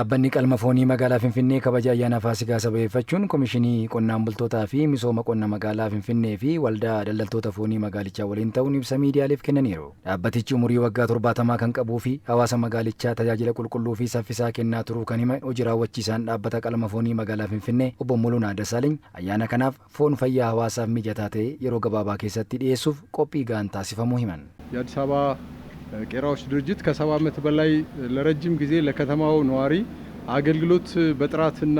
Dhaabbanni qalma foonii magaalaa Finfinnee kabaja ayyaana Faasikaa sababeeffachuun Komishinii Qonnaan Bultootaa fi Misooma Qonna magaalaa Finfinnee fi Waldaa Daldaltoota Foonii magaalichaa waliin ta'uun ibsa miidiyaaleef kennaniiru. Dhaabbatichi umurii waggaa 70 kan qabuu fi hawaasa magaalichaa tajaajila qulqulluu fi saffisaa kennaa turuu kan hime hojii raawwachiisaan dhaabbata qalma foonii magaalaa Finfinnee Obbo Mulunaa Dassaaleny ayyaana kanaaf foon fayyaa hawaasaaf mijataa ta'e yeroo gabaabaa keessatti dhiyeessuuf qophii gahaan taasifamuu himan. የአዲስ አበባ ቄራዎች ድርጅት ከ70 ዓመት በላይ ለረጅም ጊዜ ለከተማው ነዋሪ አገልግሎት በጥራትና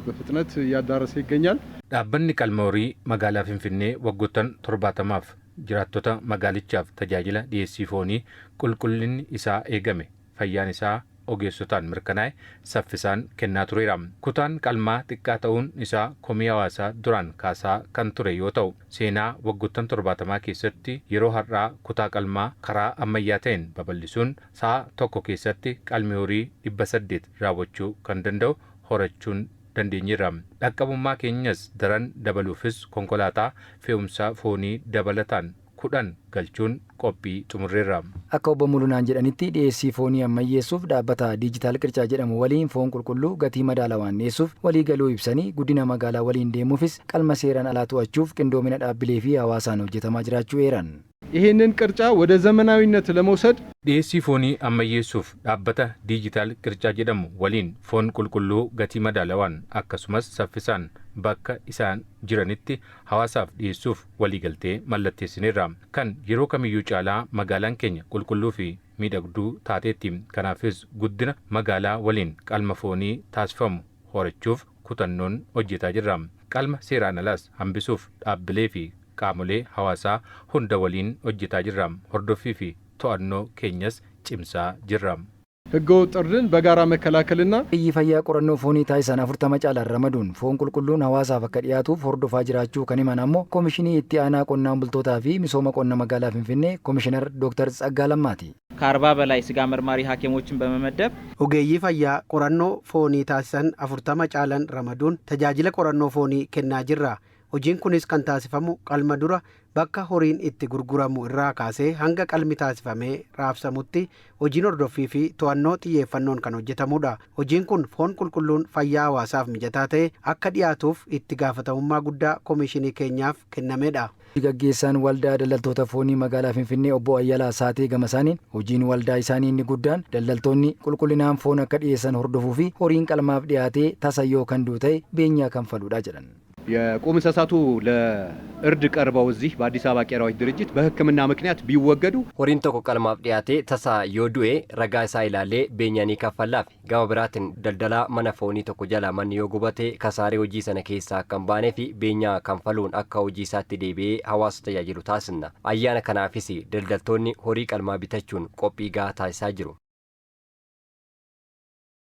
በፍጥነት እያዳረሰ ይገኛል። dhaabbanni qalma horii magaalaa Finfinnee waggoottan 70f jiraattota magaalichaaf tajaajila dhiyeessii foonii qulqullinni isaa eegame fayyaan isaa ogeessotaan mirkanaa'e saffisaan kennaa tureera. Kutaan qalmaa xiqqaa ta'uun isaa komii hawaasaa duraan kaasaa kan ture yoo ta'u seenaa waggoottan 70 keessatti yeroo har'aa kutaa qalmaa karaa ammayyaa ta'een babal'isuun sa'a tokko keessatti qalmi horii 800 raawwachuu kan danda'u horachuun dandeenyeerra. Dhaqqabummaa keenyas daran dabaluufis konkolaataa fe'umsa foonii dabalataan 10 galchuun qophii xumurreerra. Akka Obbo Mulunaan jedhanitti dhiyeessii foonii ammayyeessuuf dhaabbata Diijitaal Qircaa jedhamu waliin foon qulqulluu gatii madaalawaan dhiyeessuuf walii galuu ibsanii guddina magaalaa waliin deemuufis qalma seeraan alaa to'achuuf qindoomina dhaabbilee fi hawaasaan hojjetamaa jiraachuu eeran. ይህንን ቅርጫ ወደ ዘመናዊነት ለመውሰድ dhiyeessii foonii ammayyeessuuf dhaabbata Diijitaal Qircaa jedhamu waliin foon qulqulluu gatii madaalawaan akkasumas saffisaan bakka isaan jiranitti hawaasaaf dhiyeessuuf waliigaltee mallatteessineerra. Kan yeroo kamiyyuu caalaa magaalaan keenya qulqulluu fi miidhagduu taateetti. Kanaafis guddina magaalaa waliin qalma foonii taasifamu horachuuf kutannoon hojjetaa jirra. Qalma seeraan alaas hambisuuf dhaabbilee fi qaamolee hawaasaa hunda waliin hojjetaa jirra. Hordoffii fi to'annoo keenyas cimsaa jirra. ህገወጥ እርድን በጋራ መከላከልና fayyaa qorannoo foonii taasisan 40 caalaan ramaduun foon qulqulluun hawaasaaf akka dhiyaatuuf hordofaa jiraachuu kan himan ammoo Komishinii Itti Aanaa Qonnaan Bultootaa fi Misooma Qonna magaalaa Finfinnee Komishinar Dr. Tsaggaa Lammaati. ከ40 በላይ ስጋ መርማሪ ሐኪሞችን በመመደብ ogeeyyii fayyaa qorannoo foonii taasisan 40 caalan ramaduun tajaajila qorannoo foonii kennaa jirra. Hojiin kunis kan taasifamu qalma dura bakka horiin itti gurguramu irraa kaasee hanga qalmi taasifamee raabsamutti hojiin hordoffii fi to'annoo xiyyeeffannoon kan hojjetamudha. Hojiin kun foon qulqulluun fayyaa hawaasaaf mijataa ta'e akka dhiyaatuuf itti gaafatamummaa guddaa komishinii keenyaaf kennamedha. Gaggeessaan Waldaa Daldaltoota Foonii magaalaa Finfinnee Obbo Ayyalaa Saatee Gamasaaniin hojiin waldaa isaanii inni guddaan daldaltoonni qulqullinaan foon akka dhiyeessan hordofuu fi horiin qalmaaf dhiyaatee tasayyoo kan du'u ta'e beenyaa kan faludha jedhan. የቁም እንስሳቱ ለእርድ ቀርበው እዚህ በአዲስ አበባ ቄራዎች ድርጅት በሕክምና ምክንያት ቢወገዱ horiin tokko qalmaaf dhiyaatee tasaa yoo du'e ragaa isaa ilaalee beenyaanii kaffalaaf gama biraatiin daldalaa mana foonii tokko jala manni yoo gubate kasaaree hojii sana keessaa kan baanee fi beenyaa kanfaluun akka hojii isaatti deebi'ee hawaasa tajaajilu taasisna. Ayyaana kanaafis daldaltoonni horii qalmaa bitachuun qophii gahaa taasisaa jiru.